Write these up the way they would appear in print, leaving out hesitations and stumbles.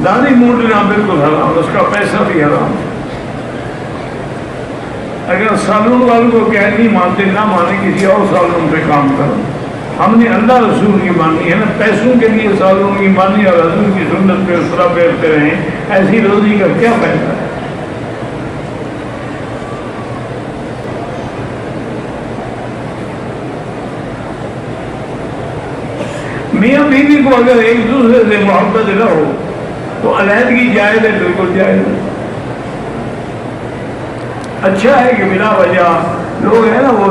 داڑھی مونڈنا بالکل حرام، اس کا پیسہ بھی حرام۔ اگر سالون والوں کو کہہ نہیں مانتے، نہ مانے، کسی اور سالون پہ کام کرو۔ ہم نے اللہ رسول کی مانی ہے نا، پیسوں کے لیے سالون کی مانی اور حضور کی سنت پہ اسرا پھیرتے رہیں، ایسی روزی کا کیا فائدہ ہے؟ میاں بیوی کو اگر ایک دوسرے سے محبت نہ ہو تو علیحدگی جائز ہے، بالکل جائز ہے۔ اچھا ہے کہ بلا وجہ لوگ ہیں نا وہ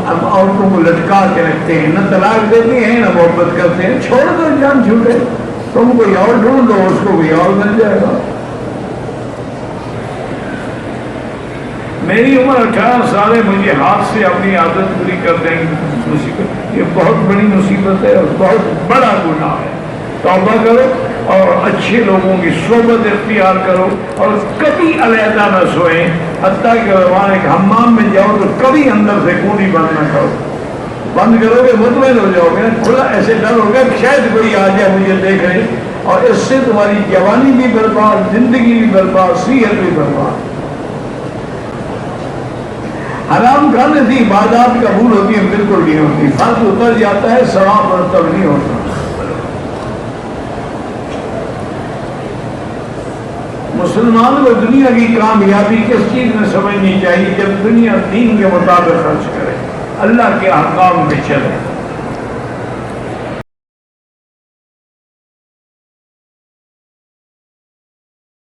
عورتوں کو لٹکا کے رکھتے ہیں، نہ طلاق دیتے ہیں نہ محبت کرتے ہیں۔ چھوڑ دو، جان چھوٹے، تم کوئی اور ڈھونڈ دو، اس کو کوئی اور مل جائے گا۔ میری عمر 18 سال ہے، مجھے ہاتھ سے اپنی عادت پوری کر دیں گے مصیبت، یہ بہت بڑی مصیبت ہے اور بہت بڑا گناہ ہے۔ توبہ کرو اور اچھے لوگوں کی صحبت اختیار کرو اور کبھی علیحدہ نہ سوئیں، حتیٰ کہ وہاں ایک حمام میں جاؤ تو کبھی اندر سے کنڈی بند نہ کرو۔ بند کرو گے مطمئن ہو جاؤ گے، کھلا ایسے ڈر ہوگا کہ شاید کوئی آ جائے مجھے دیکھ رہے، اور اس سے تمہاری جوانی بھی برباد، زندگی بھی برباد، صحت بھی برباد۔ حرام کھانے سے عبادات قبول ہوتی ہیں؟ بالکل نہیں ہوتی، فرض اتر جاتا ہے، ثواب مرتب نہیں ہوتا۔ مسلمان کو دنیا کی کامیابی کس چیز میں سمجھنی چاہیے؟ جب دنیا دین کے مطابق خرچ کرے، اللہ کے احکام پہ چلے۔